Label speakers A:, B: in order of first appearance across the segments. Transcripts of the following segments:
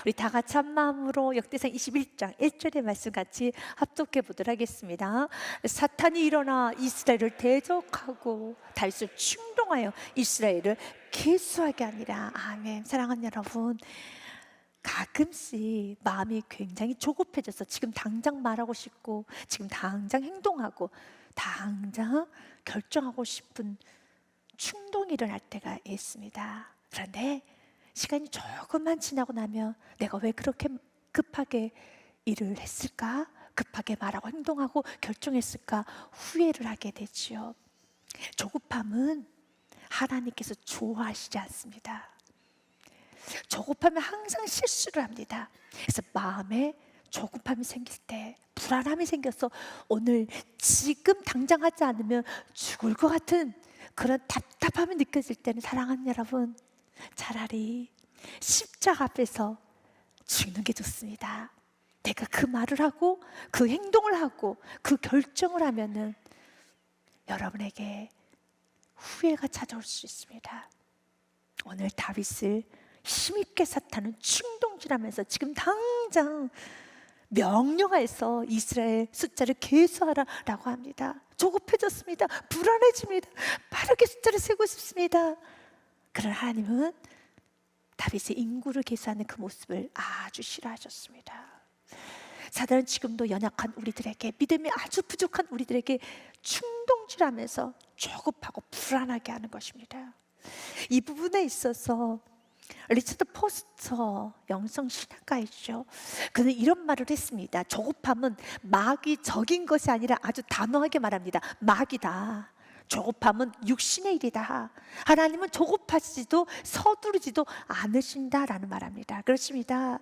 A: 우리 다 같이 한 마음으로 역대상 21장 1절의 말씀 같이 합독해 보도록 하겠습니다. 사탄이 일어나 이스라엘을 대적하고 다윗을 충동하여 이스라엘을 계수하게 하니라. 아멘. 사랑하는 여러분, 가끔씩 마음이 굉장히 조급해져서 지금 당장 말하고 싶고 지금 당장 행동하고 당장 결정하고 싶은 충동이 일어날 때가 있습니다. 그런데 시간이 조금만 지나고 나면 내가 왜 그렇게 급하게 일을 했을까? 급하게 말하고 행동하고 결정했을까? 후회를 하게 되지요. 조급함은 하나님께서 좋아하시지 않습니다. 조급하면 항상 실수를 합니다. 그래서 마음에 조급함이 생길 때, 불안함이 생겨서 오늘 지금 당장 하지 않으면 죽을 것 같은 그런 답답함이 느껴질 때는, 사랑하는 여러분, 차라리 십자가 앞에서 죽는 게 좋습니다. 내가 그 말을 하고 그 행동을 하고 그 결정을 하면은 여러분에게 후회가 찾아올 수 있습니다. 오늘 다윗을 힘있게 사탄은 충동질하면서 지금 당장 명령하여서 이스라엘 숫자를 계수하라라고 합니다. 조급해졌습니다. 불안해집니다. 빠르게 숫자를 세고 싶습니다. 그러나 하나님은 다윗의 인구를 계수하는 그 모습을 아주 싫어하셨습니다. 사단은 지금도 연약한 우리들에게, 믿음이 아주 부족한 우리들에게 충동질하면서 조급하고 불안하게 하는 것입니다. 이 부분에 있어서 리처드 포스터 영성신학가이죠. 그는 이런 말을 했습니다. 조급함은 마귀 적인 것이 아니라 아주 단호하게 말합니다. 마귀다. 조급함은 육신의 일이다. 하나님은 조급하시지도 서두르지도 않으신다라는 말합니다. 그렇습니다.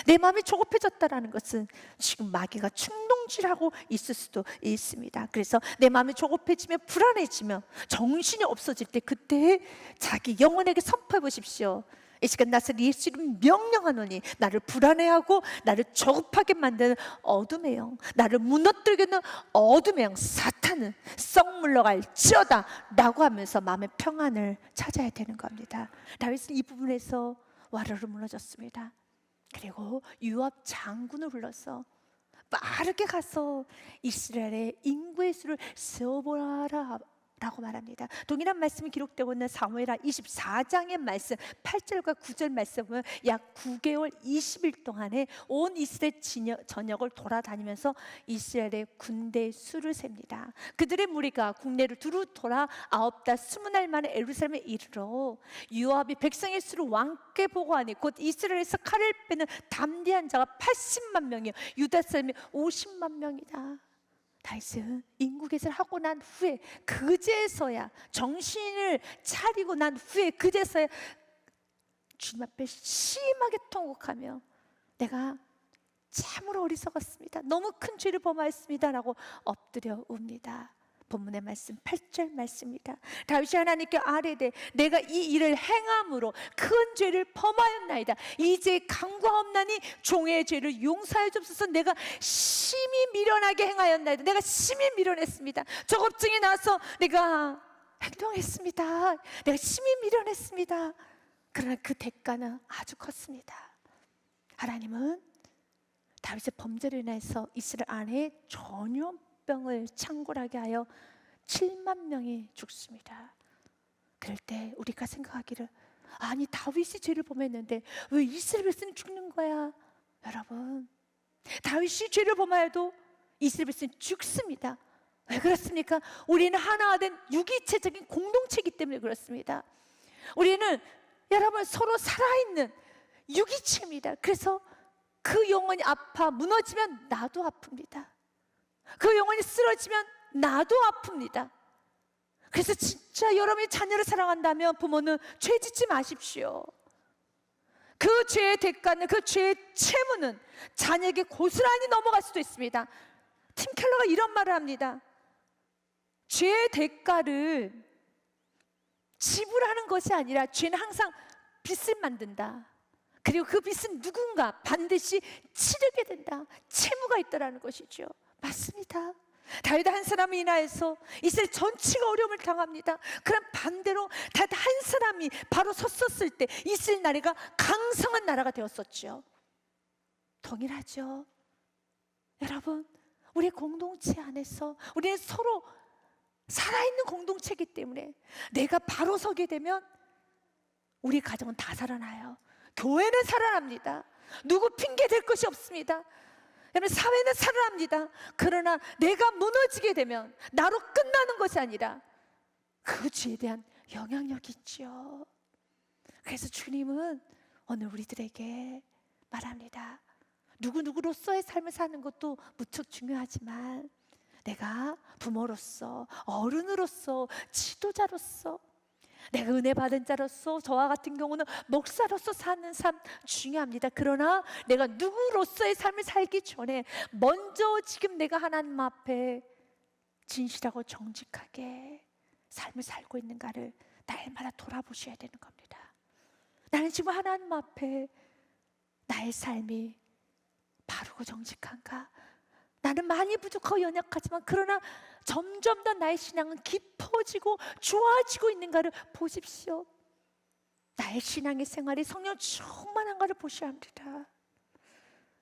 A: 내 마음이 조급해졌다라는 것은 지금 마귀가 충동질하고 있을 수도 있습니다. 그래서 내 마음이 조급해지며 불안해지며 정신이 없어질 때, 그때 자기 영혼에게 선포해 보십시오. 이 시간 나서 예수 이름 명령하노니 나를 불안해하고 나를 조급하게 만드는 어둠의 영, 나를 무너뜨리게 하는 어둠의 영 사탄은 썩 물러갈지어다 라고 하면서 마음의 평안을 찾아야 되는 겁니다. 다윗은 이 부분에서 와르르 무너졌습니다. 그리고 요압 장군을 불러서 빠르게 가서 이스라엘의 인구의 수를 세어보라 라고 말합니다. 동일한 말씀이 기록되고 있는 사무엘하 24장의 말씀 8절과 9절 말씀 보면 약 9개월 20일 동안에 온 이스라엘 전역을 돌아다니면서 이스라엘의 군대의 수를 셉니다. 그들의 무리가 국내를 두루 돌아 9달 20날 만에 예루살렘에 이르러 요압이 백성의 수를 왕께 보고하니 곧 이스라엘에서 칼을 빼는 담대한 자가 80만 명이요 유다 사람이 50만 명이다. 다윗은 인구계산을 하고 난 후에 그제서야 정신을 차리고 난 후에 그제서야 주님 앞에 심하게 통곡하며 내가 참으로 어리석었습니다. 너무 큰 죄를 범하였습니다 라고 엎드려 옵니다. 본문의 말씀 8절 말씀입니다. 다윗이 하나님께 아뢰되 내가 이 일을 행함으로 큰 죄를 범하였나이다. 이제 간구하옵나니 종의 죄를 용서하여 주옵소서. 내가 심히 미련하게 행하였나이다. 내가 심히 미련했습니다. 저 걱정이 나서 내가 행동했습니다. 내가 심히 미련했습니다. 그러나 그 대가는 아주 컸습니다. 하나님은 다윗의 범죄로 인해서 이스라엘 안에 전염병을 창궐하게 하여 7만 명이 죽습니다. 그럴 때 우리가 생각하기를, 아니 다윗이 죄를 범했는데 왜 이스라엘 백성이 죽는 거야? 여러분, 다윗이 죄를 범하여도 이스라엘 백성이 죽습니다. 왜 그렇습니까? 우리는 하나가 된 유기체적인 공동체이기 때문에 그렇습니다. 우리는 여러분 서로 살아있는 유기체입니다. 그래서 그 영혼이 아파 무너지면 나도 아픕니다. 그 영혼이 쓰러지면 나도 아픕니다. 그래서 진짜 여러분이 자녀를 사랑한다면 부모는 죄 짓지 마십시오. 그 죄의 대가는, 그 죄의 채무는 자녀에게 고스란히 넘어갈 수도 있습니다. 팀 켈러가 이런 말을 합니다. 죄의 대가를 지불하는 것이 아니라 죄는 항상 빚을 만든다. 그리고 그 빚은 누군가 반드시 치르게 된다. 채무가 있다라는 것이죠. 맞습니다. 다윗 한 사람을 인하여서 이스라엘 전체가 어려움을 당합니다. 그럼 반대로 다윗 한 사람이 바로 섰었을 때 이스라엘 나라가 강성한 나라가 되었었죠. 동일하죠. 여러분, 우리 공동체 안에서 우리는 서로 살아있는 공동체이기 때문에 내가 바로 서게 되면 우리 가정은 다 살아나요. 교회는 살아납니다. 누구 핑계 댈 것이 없습니다. 여러분, 사회는 살아납니다. 그러나 내가 무너지게 되면 나로 끝나는 것이 아니라 그 죄에 대한 영향력이 있죠. 그래서 주님은 오늘 우리들에게 말합니다. 누구누구로서의 삶을 사는 것도 무척 중요하지만 내가 부모로서, 어른으로서, 지도자로서, 내가 은혜 받은 자로서, 저와 같은 경우는 목사로서 사는 삶 중요합니다. 그러나 내가 누구로서의 삶을 살기 전에 먼저 지금 내가 하나님 앞에 진실하고 정직하게 삶을 살고 있는가를 날마다 돌아보셔야 되는 겁니다. 나는 지금 하나님 앞에 나의 삶이 바르고 정직한가? 나는 많이 부족하고 연약하지만 그러나 점점 더 나의 신앙은 깊어지고 좋아지고 있는가를 보십시오. 나의 신앙의 생활이 성령 충만한가를 보셔야 합니다.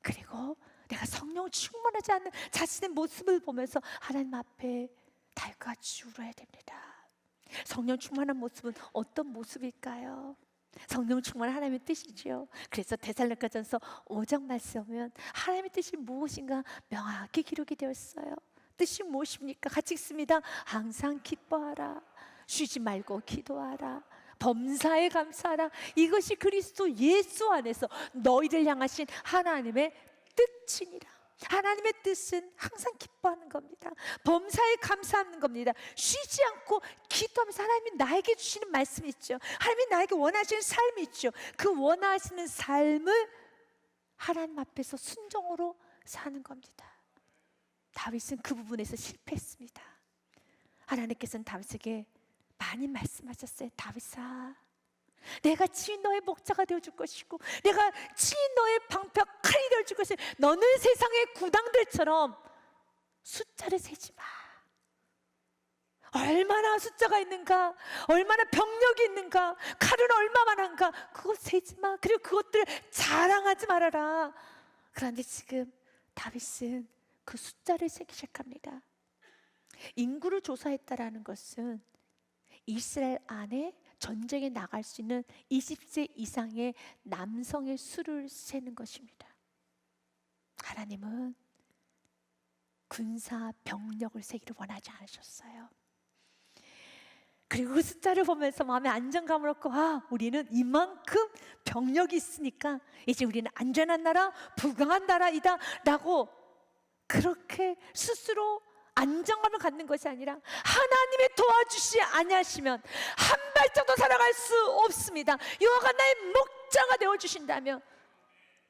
A: 그리고 내가 성령 충만하지 않는 자신의 모습을 보면서 하나님 앞에 달같이 울어야 됩니다. 성령 충만한 모습은 어떤 모습일까요? 성령 충만 하나님의 뜻이지요. 그래서 데살로니가전서 5장 말씀 보면 하나님의 뜻이 무엇인가 명확히 기록이 되어 있어요. 뜻이 무엇입니까? 같이 읽습니다. 항상 기뻐하라, 쉬지 말고 기도하라, 범사에 감사하라. 이것이 그리스도 예수 안에서 너희를 향하신 하나님의 뜻이니라. 하나님의 뜻은 항상 기뻐하는 겁니다. 범사에 감사하는 겁니다. 쉬지 않고 기도하면서 하나님이 나에게 주시는 말씀이 있죠. 하나님이 나에게 원하시는 삶이 있죠. 그 원하시는 삶을 하나님 앞에서 순종으로 사는 겁니다. 다윗은 그 부분에서 실패했습니다. 하나님께서는 다윗에게 많이 말씀하셨어요. 다윗아, 내가 친히 너의 목자가 되어줄 것이고 내가 친히 너의 방패와 칼이 되어줄 것이고 너는 세상의 구당들처럼 숫자를 세지 마. 얼마나 숫자가 있는가, 얼마나 병력이 있는가, 칼은 얼마만한가, 그거 세지 마. 그리고 그것들 자랑하지 말아라. 그런데 지금 다윗은 그 숫자를 세기 시작합니다. 인구를 조사했다라는 것은 이스라엘 안에 전쟁에 나갈 수 있는 20세 이상의 남성의 수를 세는 것입니다. 하나님은 군사 병력을 세기를 원하지 않으셨어요. 그리고 그 숫자를 보면서 마음에 안정감을 얻고, 우리는 이만큼 병력이 있으니까 이제 우리는 안전한 나라, 부강한 나라이다 라고 그렇게 스스로 안정감을 갖는 것이 아니라 하나님의 도와주시 아니하시면 한 발짝도 살아갈 수 없습니다. 여호와가 나의 목자가 되어주신다면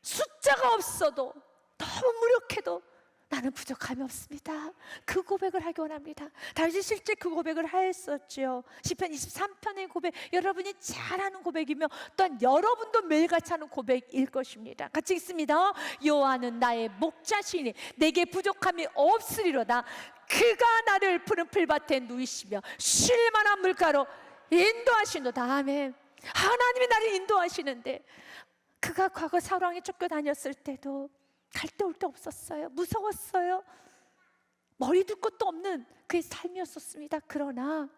A: 숫자가 없어도 너무 무력해도 나는 부족함이 없습니다. 그 고백을 하기 원합니다. 다윗이 실제 그 고백을 하였었죠. 시편 23편의 고백, 여러분이 잘 아는 고백이며 또한 여러분도 매일같이 하는 고백일 것입니다. 같이 읽습니다. 여호와는 나의 목자시니 내게 부족함이 없으리로다. 그가 나를 푸른 풀밭에 누이시며 쉴 만한 물가로 인도하시노다. 아멘. 하나님이 나를 인도하시는데 그가 과거 사울왕에 쫓겨다녔을 때도 갈 데 올 데 없었어요. 무서웠어요. 머리 둘 곳도 없는 그의 삶이었었습니다. 그러나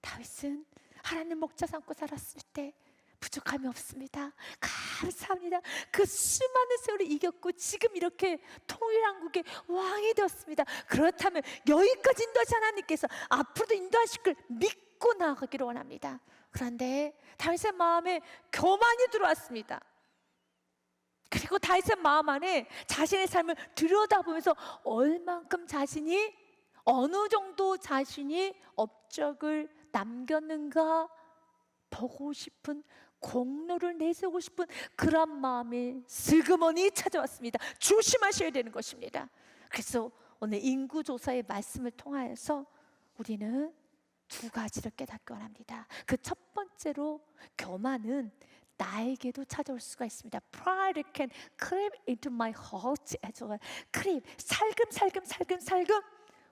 A: 다윗은 하나님 목자 삼고 살았을 때 부족함이 없습니다. 감사합니다. 그 수많은 세월을 이겼고 지금 이렇게 통일한국의 왕이 되었습니다. 그렇다면 여기까지 인도하신 하나님께서 앞으로도 인도하실 걸 믿고 나아가기를 원합니다. 그런데 다윗의 마음에 교만이 들어왔습니다. 그리고 다윗의 마음 안에 자신의 삶을 들여다보면서 얼만큼 자신이, 어느 정도 자신이 업적을 남겼는가 보고 싶은, 공로를 내세우고 싶은 그런 마음이 슬그머니 찾아왔습니다. 조심하셔야 되는 것입니다. 그래서 오늘 인구조사의 말씀을 통하여서 우리는 두 가지를 깨닫기 원합니다. 그 첫 번째로, 교만은 나에게도 찾아올 수가 있습니다. Pride can creep into my heart as well. creep, 살금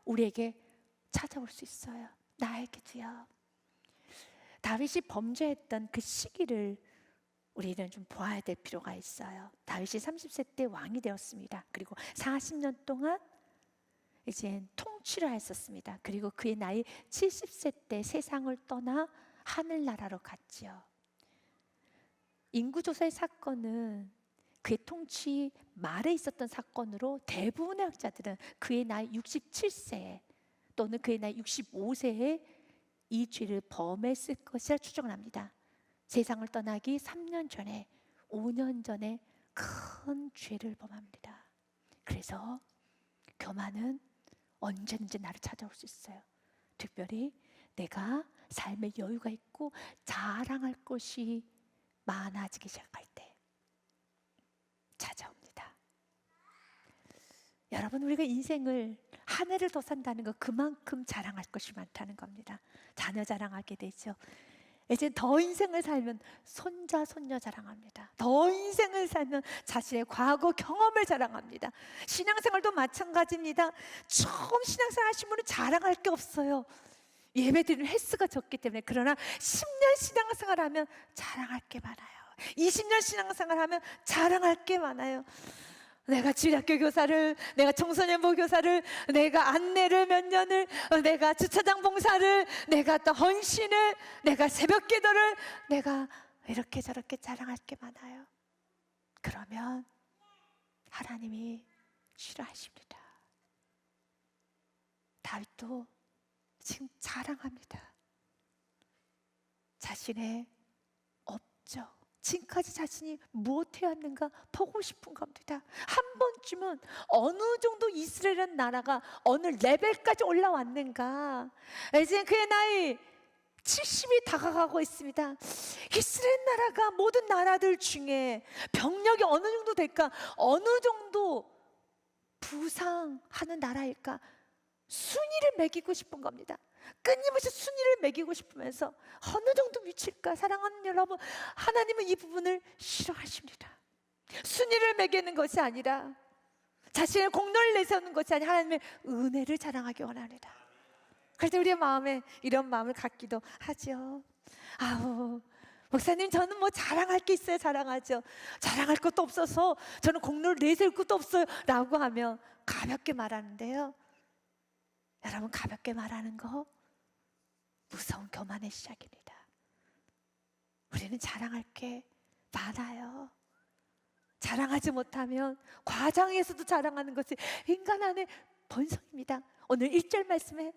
A: 우리에게 찾아올 수 있어요. 나에게도요. 다윗이 범죄했던 그 시기를 우리는 좀 보아야 될 필요가 있어요. 다윗이 30세 때 왕이 되었습니다. 그리고 40년 동안 이제 통치를 했었습니다. 그리고 그의 나이 70세 때 세상을 떠나 하늘나라로 갔지요. 인구조사의 사건은 그의 통치 말에 있었던 사건으로 대부분의 학자들은 그의 나이 67세 또는 그의 나이 65세에 이 죄를 범했을 것이라 추정을 합니다. 세상을 떠나기 3년 전에 5년 전에 큰 죄를 범합니다. 그래서 교만은 언제든지 나를 찾아올 수 있어요. 특별히 내가 삶의 여유가 있고 자랑할 것이 많아지기 시작할 때 찾아옵니다. 여러분, 우리가 인생을 한 해를 더 산다는 건 그만큼 자랑할 것이 많다는 겁니다. 자녀 자랑하게 되죠. 이제 더 인생을 살면 손자, 손녀 자랑합니다. 더 인생을 살면 자신의 과거 경험을 자랑합니다. 신앙생활도 마찬가지입니다. 처음 신앙생활 하신 분은 자랑할 게 없어요. 예배드리는 횟수가 적기 때문에. 그러나 10년 신앙생활 하면 자랑할 게 많아요. 20년 신앙생활 하면 자랑할 게 많아요. 내가 주일학교 교사를, 내가 청소년부 교사를, 내가 안내를 몇 년을, 내가 주차장 봉사를, 내가 또 헌신을, 내가 새벽 기도를, 내가 이렇게 저렇게 자랑할 게 많아요. 그러면 하나님이 싫어하십니다. 다윗도 지금 자랑합니다. 자신의 업적, 지금까지 자신이 무엇 해왔는가 보고 싶은 겁니다. 한 번쯤은 어느 정도 이스라엘이라는 나라가 어느 레벨까지 올라왔는가. 이제 그의 나이 70이 다가가고 있습니다. 이스라엘 나라가 모든 나라들 중에 병력이 어느 정도 될까, 어느 정도 부상하는 나라일까, 순위를 매기고 싶은 겁니다. 끊임없이 순위를 매기고 싶으면서 어느 정도 미칠까. 사랑하는 여러분, 하나님은 이 부분을 싫어하십니다. 순위를 매기는 것이 아니라, 자신의 공로를 내세우는 것이 아니라 하나님의 은혜를 자랑하기 원합니다. 그래서 우리의 마음에 이런 마음을 갖기도 하죠. 아우, 목사님, 저는 뭐 자랑할 게 있어요. 자랑하죠. 자랑할 것도 없어서 저는 공로를 내세울 것도 없어요 라고 하면 가볍게 말하는데요, 여러분, 가볍게 말하는 거 무서운 교만의 시작입니다. 우리는 자랑할 게 많아요. 자랑하지 못하면 과정에서도 자랑하는 것이 인간 안의 본성입니다. 오늘 1절 말씀에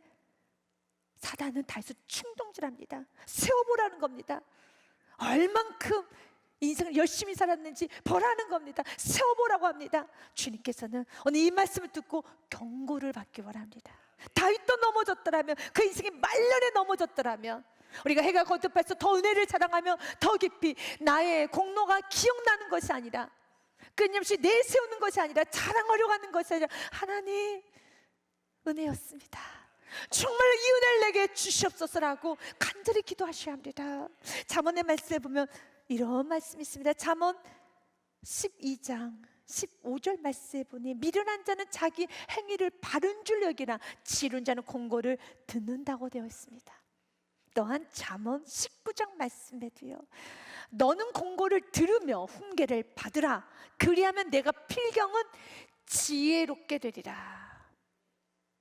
A: 사단은 다윗을 충동질합니다. 세워보라는 겁니다. 얼만큼 인생을 열심히 살았는지 보라는 겁니다. 세워보라고 합니다. 주님께서는 오늘 이 말씀을 듣고 경고를 받기 원합니다. 다윗도 넘어졌더라면, 그 인생이 말년에 넘어졌더라면, 우리가 해가 거듭해서 더 은혜를 자랑하며 더 깊이 나의 공로가 기억나는 것이 아니라, 끊임없이 내세우는 것이 아니라, 자랑하려고 하는 것이 아니라, 하나님 은혜였습니다, 정말로 이 은혜를 내게 주시옵소서라고 간절히 기도하셔야 합니다. 잠언의 말씀에 보면 이런 말씀이 있습니다. 잠언 12장 15절 말씀에 보니, 미련한 자는 자기 행위를 바른 줄 여기나 지른 자는 공고를 듣는다고 되어 있습니다. 또한 잠언 19장 말씀에도요, 너는 공고를 들으며 훈계를 받으라. 그리하면 내가 필경은 지혜롭게 되리라.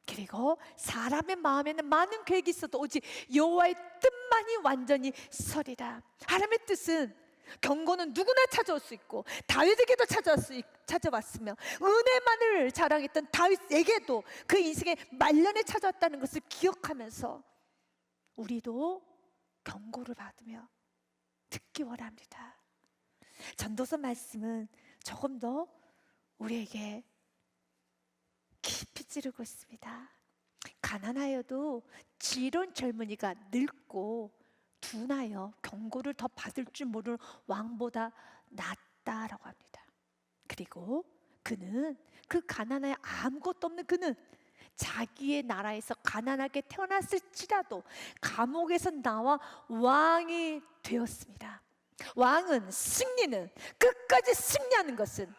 A: 그리고 사람의 마음에는 많은 계획이 있어도 오직 여호와의 뜻만이 완전히 서리라. 하나님의 뜻은, 경고는 누구나 찾아올 수 있고 다윗에게도 찾아왔으며 은혜만을 자랑했던 다윗에게도 그 인생의 말년에 찾아왔다는 것을 기억하면서 우리도 경고를 받으며 듣기 원합니다. 전도서 말씀은 조금 더 우리에게 깊이 찌르고 있습니다. 가난하여도 지혜로운 젊은이가 늙고 둔하여 경고를 더 받을 줄 모르는 왕보다 낫다라고 합니다. 그리고 그는, 그 가난하여 아무것도 없는 그는 자기의 나라에서 가난하게 태어났을지라도 감옥에서 나와 왕이 되었습니다. 왕은, 승리는, 끝까지 승리하는 것은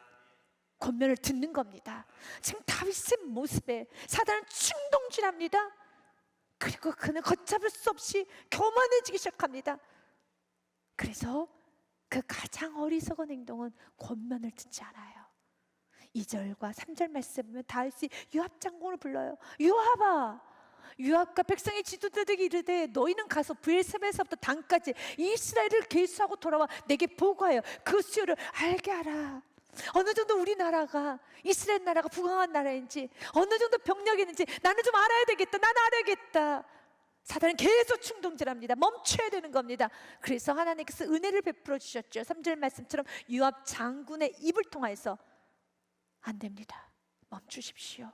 A: 권면을 듣는 겁니다. 지금 다윗의 모습에 사단은 충동질합니다. 그리고 그는 걷잡을 수 없이 교만해지기 시작합니다. 그래서 그 가장 어리석은 행동은 권면을 듣지 않아요. 2절과 3절 말씀 보면 다윗이 요압 장군을 불러요. 요압아, 요압과 백성의 지도자들에게 이르되 너희는 가서 브엘세바에서부터 단까지 이스라엘을 계수하고 돌아와 내게 보고하여 그 수요를 알게 하라. 어느 정도 우리나라가 이스라엘 나라가 부강한 나라인지, 어느 정도 병력이 있는지 나는 좀 알아야 되겠다. 나는 알아야겠다. 사단은 계속 충동질합니다. 멈춰야 되는 겁니다. 그래서 하나님께서 은혜를 베풀어 주셨죠. 3절 말씀처럼 요압 장군의 입을 통하여서 안 됩니다. 멈추십시오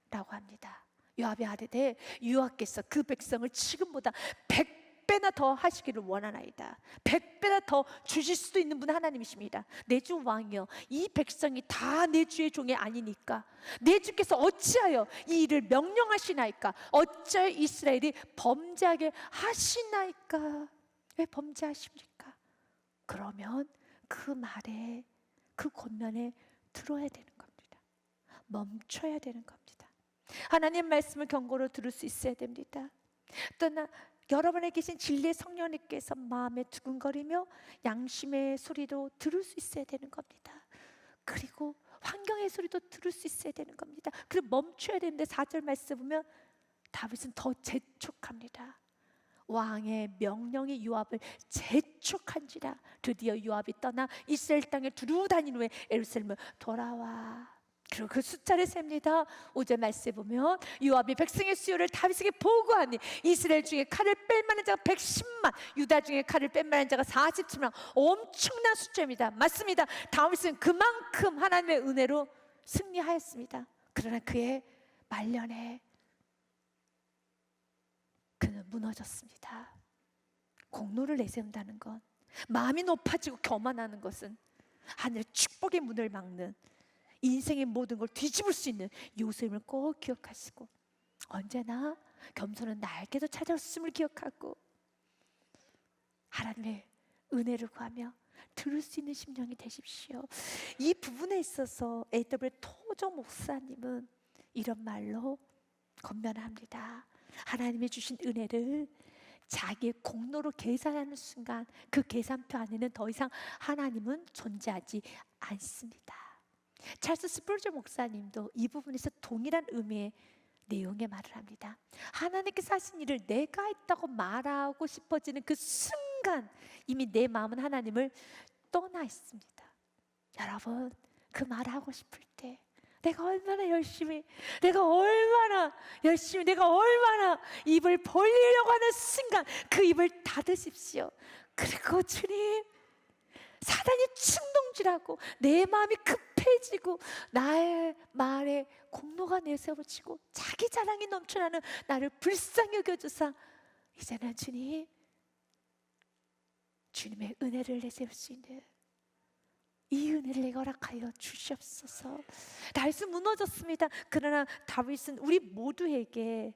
A: 라고 합니다. 요압이 아뢰되 여호와께서 그 백성을 지금보다 100배나 더 하시기를 원하나이다. 100배나 더 주실 수도 있는 분은 하나님이십니다. 내 주 왕이여, 이 백성이 다 내 주의 종이 아니니까 내 주께서 어찌하여 이 일을 명령하시나이까? 어찌하여 이스라엘이 범죄하게 하시나이까? 왜 범죄하십니까? 그러면 그 말에, 그 권면에 들어야 되는 겁니다. 멈춰야 되는 겁니다. 하나님 말씀을 경고로 들을 수 있어야 됩니다. 또나 여러분에 계신 진리의 성령님께서 마음에 두근거리며 양심의 소리도 들을 수 있어야 되는 겁니다. 그리고 환경의 소리도 들을 수 있어야 되는 겁니다. 그리고 멈춰야 되는데 4절 말씀 보면 다윗은 더 재촉합니다. 왕의 명령이 요압을 재촉한지라 드디어 요압이 떠나 이스라엘 땅에 두루 다닌 후에 예루살렘을 돌아와. 그리고 그 숫자를 셉니다. 5절 말씀에 보면 요압이 백성의 수요를 다윗에게 보고하니 이스라엘 중에 칼을 뺄 만한 자가 110만, 유다 중에 칼을 뺄 만한 자가 47만. 엄청난 숫자입니다. 맞습니다. 다윗은 그만큼 하나님의 은혜로 승리하였습니다. 그러나 그의 말년에 그는 무너졌습니다. 공로를 내세운다는 것, 마음이 높아지고 교만하는 것은 하늘의 축복의 문을 막는, 인생의 모든 걸 뒤집을 수 있는 요셉을 꼭 기억하시고, 언제나 겸손은 나에게도 찾아왔음을 기억하고 하나님의 은혜를 구하며 들을 수 있는 심령이 되십시오. 이 부분에 있어서 A.W. 토저 목사님은 이런 말로 권면합니다. 하나님이 주신 은혜를 자기의 공로로 계산하는 순간 그 계산표 안에는 더 이상 하나님은 존재하지 않습니다. 찰스 스펄전 목사님도 이 부분에서 동일한 의미의 내용의 말을 합니다. 하나님께서 하신 일을 내가 했다고 말하고 싶어지는 그 순간 이미 내 마음은 하나님을 떠나 있습니다. 여러분, 그 말하고 싶을 때 내가 얼마나 열심히 입을 벌리려고 하는 순간 그 입을 닫으십시오. 그리고 주님, 사단이 충동질하고 내 마음이 급해지고 나의 말에 공로가 내세워지고 자기 자랑이 넘쳐나는 나를 불쌍히 여겨주사 이제는 주님의 은혜를 내세울 수 있는 이 은혜를 내가 허락하여 주시옵소서. 다윗은 무너졌습니다. 그러나 다윗은 우리 모두에게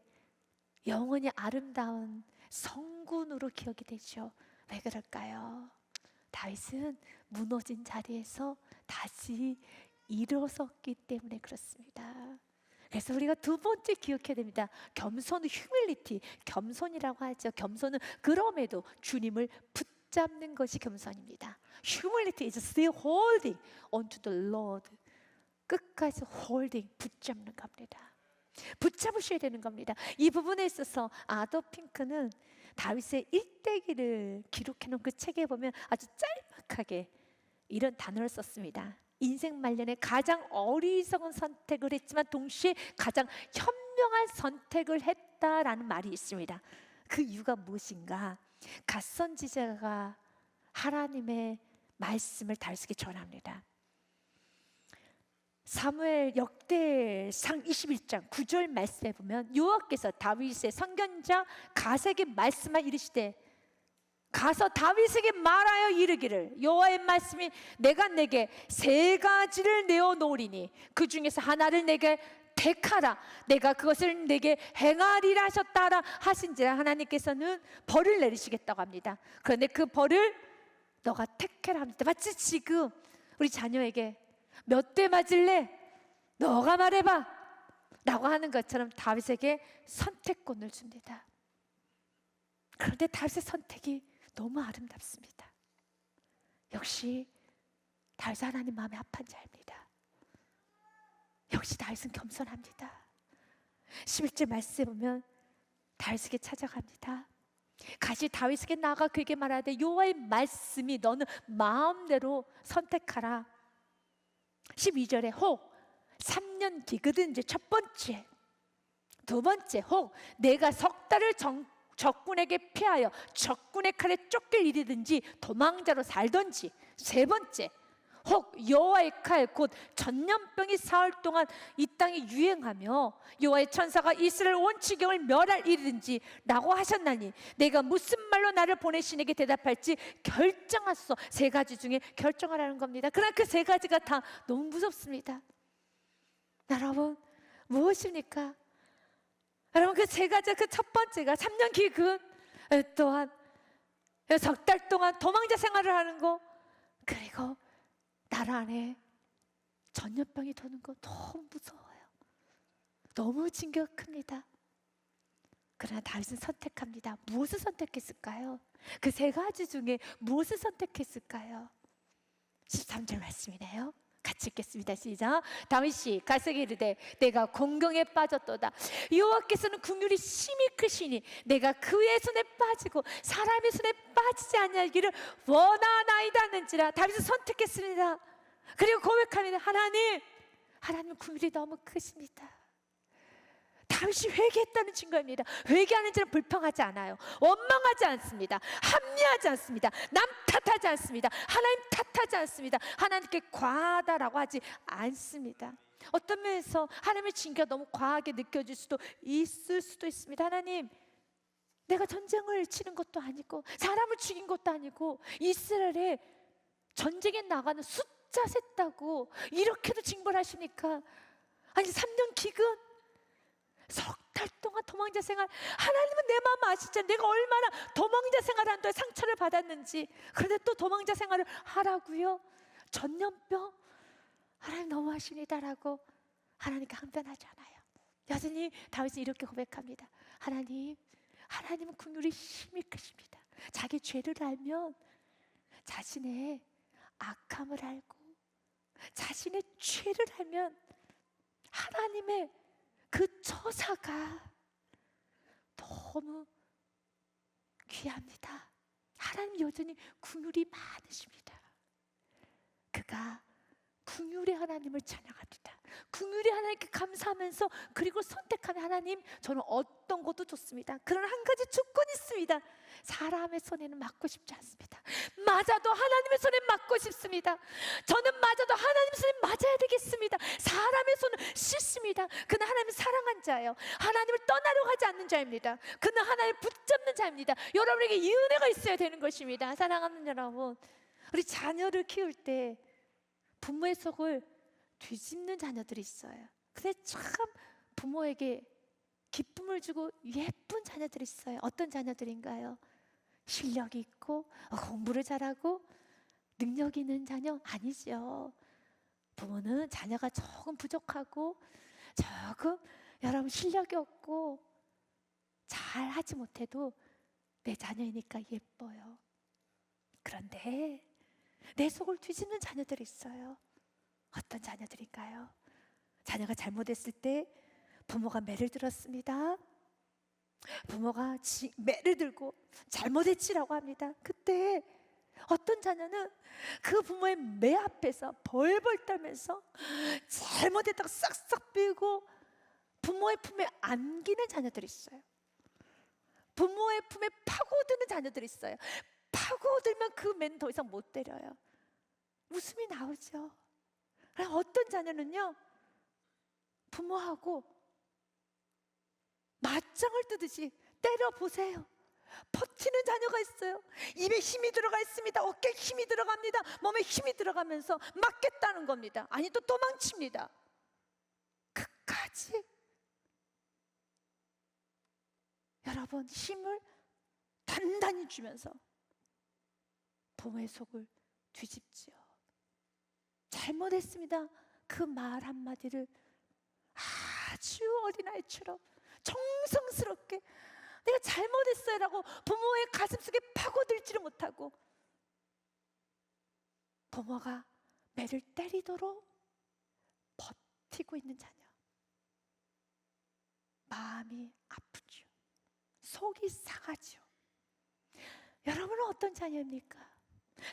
A: 영원히 아름다운 성군으로 기억이 되죠. 왜 그럴까요? 다윗은 무너진 자리에서 다시 일어섰기 때문에 그렇습니다. 그래서 우리가 두 번째 기억해야 됩니다. 겸손은 humility, 겸손이라고 하죠. 겸손은 그럼에도 주님을 붙잡는 것이 겸손입니다. Humility is still holding onto the Lord. 끝까지 holding, 붙잡는 겁니다. 붙잡으셔야 되는 겁니다. 이 부분에 있어서 아더 핑크는 다윗의 일대기를 기록해놓은 그 책에 보면 아주 짤막하게 이런 단어를 썼습니다. 인생 말년에 가장 어리석은 선택을 했지만 동시에 가장 현명한 선택을 했다라는 말이 있습니다. 그 이유가 무엇인가? 갓선지자가 하나님의 말씀을 다윗에게 전합니다. 사무엘 역대상 21장 9절 말씀에 보면 여호와께서 다윗의 선견자 갓에게 말씀하 이르시되 가서 다윗에게 말하여 이르기를 여호와의 말씀이 내가 내게 세 가지를 내어 놓으리니 그 중에서 하나를 내게 택하라. 내가 그것을 내게 행하리라 하셨다라 하신지라. 하나님께서는 벌을 내리시겠다고 합니다. 그런데 그 벌을 너가 택해라 합니다. 마치 지금 우리 자녀에게 몇 대 맞을래? 너가 말해봐 라고 하는 것처럼 다윗에게 선택권을 줍니다. 그런데 다윗의 선택이 너무 아름답습니다. 역시 다윗은 하나님 마음에 합한 자입니다. 역시 다윗은 겸손합니다. 11절 말씀에 보면 다윗에게 찾아갑니다. 다시 다윗에게 나아가 그에게 말하되 여호와의 말씀이 너는 마음대로 선택하라. 12절에 혹 3년 기근은 이제 첫 번째, 두 번째 혹 내가 석 달을 적군에게 피하여 적군의 칼에 쫓길 일이든지 도망자로 살던지, 세 번째 혹 여호와의 칼 곧 전염병이 사흘 동안 이 땅에 유행하며 여호와의 천사가 이스라엘 온 지경을 멸할 일이든지 라고 하셨나니 내가 무슨 말로 나를 보내시에게 대답할지 결정하소서. 세 가지 중에 결정하라는 겁니다. 그러나 그 세 가지가 다 너무 무섭습니다. 여러분 무엇입니까? 여러분 그 세 가지, 그 첫 번째가 3년 기근, 또한 석 달 동안 도망자 생활을 하는 거, 그리고 나라 안에 전염병이 도는 거 너무 무서워요. 너무 징계가 큽니다. 그러나 다윗은 선택합니다. 무엇을 선택했을까요? 그 세 가지 중에 무엇을 선택했을까요? 13절 말씀이네요. 같이 읽겠습니다. 시작. 다윗이 가세게 이르되 내가 공경에 빠졌도다. 여호와께서는 긍휼이 심히 크시니 내가 그의 손에 빠지고 사람의 손에 빠지지 아니하기를 원하나이다 하는지라. 다윗은 선택했습니다. 그리고 고백합니다. 하나님 긍휼이 너무 크십니다. 다윗이 회개했다는 증거입니다. 회개하는 자는 불평하지 않아요. 원망하지 않습니다. 합리하지 않습니다. 남 탓하지 않습니다. 하나님 탓하지 않습니다. 하나님께 과하다라고 하지 않습니다. 어떤 면에서 하나님의 징계가 너무 과하게 느껴질 수도 있을 수도 있습니다. 하나님, 내가 전쟁을 치는 것도 아니고 사람을 죽인 것도 아니고 이스라엘에 전쟁에 나가는 숫자 셌다고 이렇게도 징벌 하십니까? 아니 3년 기근, 석 달 동안 도망자 생활, 하나님은 내 마음 아시죠? 내가 얼마나 도망자 생활한 동안 상처를 받았는지. 그런데 또 도망자 생활을 하라고요? 전염병? 하나님 너무하십니다라고 하나님께 항변하잖아요. 여전히 다윗은 이렇게 고백합니다. 하나님은 긍휼이 심히 크십니다. 자기 죄를 알면 자신의 악함을 알고 자신의 죄를 알면 하나님의 그 처사가 너무 귀합니다. 하나님 여전히 긍휼이 많으십니다. 그가 긍휼의 하나님을 찬양합니다. 긍휼의 하나님께 감사하면서 그리고 선택하는 하나님, 저는 어떤 것도 좋습니다. 그러나 한 가지 조건이 있습니다. 사람의 손에는 맞고 싶지 않습니다. 맞아도 하나님의 손에 맞고 싶습니다. 저는 맞아도 하나님의 손에 맞아야 되겠습니다. 사람의 손은 싫습니다. 그는 하나님을 사랑한 자예요. 하나님을 떠나려고 하지 않는 자입니다. 그는 하나님을 붙잡는 자입니다. 여러분에게 이 은혜가 있어야 되는 것입니다. 사랑하는 여러분, 우리 자녀를 키울 때 부모의 속을 뒤집는 자녀들이 있어요. 근데 참 부모에게 기쁨을 주고 예쁜 자녀들이 있어요. 어떤 자녀들인가요? 실력이 있고 공부를 잘하고 능력이 있는 자녀 아니죠. 부모는 자녀가 조금 부족하고 조금 여러분 실력이 없고 잘하지 못해도 내 자녀이니까 예뻐요. 그런데 내 속을 뒤집는 자녀들이 있어요. 어떤 자녀들인가요? 자녀가 잘못했을 때 부모가 매를 들었습니다. 부모가 매를 들고 잘못했지라고 합니다. 그때 어떤 자녀는 그 부모의 매 앞에서 벌벌 떨면서 잘못했다고 싹싹 빌고 부모의 품에 안기는 자녀들이 있어요. 부모의 품에 파고드는 자녀들이 있어요. 파고들면 그 매는 더 이상 못 때려요. 웃음이 나오죠. 어떤 자녀는요, 부모하고 맞짱을 뜨듯이 때려보세요. 버티는 자녀가 있어요. 입에 힘이 들어가 있습니다. 어깨에 힘이 들어갑니다. 몸에 힘이 들어가면서 맞겠다는 겁니다. 아니 또 도망칩니다. 끝까지 여러분 힘을 단단히 주면서 부모의 속을 뒤집지요. 잘못했습니다. 그 말 한마디를 아주 어린아이처럼 정성스럽게 내가 잘못했어요 라고 부모의 가슴속에 파고들지를 못하고 부모가 매를 때리도록 버티고 있는 자녀, 마음이 아프죠. 속이 상하죠. 여러분은 어떤 자녀입니까?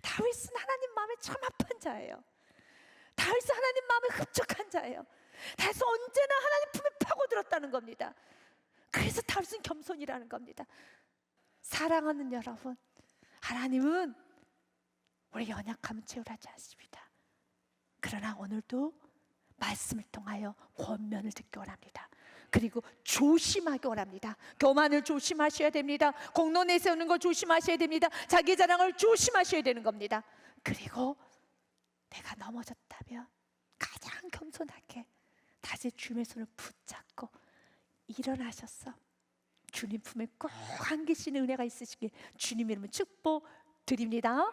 A: 다윗은 하나님 마음에 참 아픈 자예요. 다윗은 하나님 마음에 흡족한 자예요. 다윗은 언제나 하나님 품에 파고들었다는 겁니다. 그래서 다윗은 겸손이라는 겁니다. 사랑하는 여러분, 하나님은 우리 연약함을 채우라지 않습니다. 그러나 오늘도 말씀을 통하여 권면을 듣기 원합니다. 그리고 조심하기 원합니다. 교만을 조심하셔야 됩니다. 공론 내세우는 걸 조심하셔야 됩니다. 자기 자랑을 조심하셔야 되는 겁니다. 그리고 내가 넘어졌다면 가장 겸손하게 다시 주님의 손을 붙잡고 일어나셔서 주님 품에 꼭 안기시는 은혜가 있으시길 주님 이름으로 축복드립니다.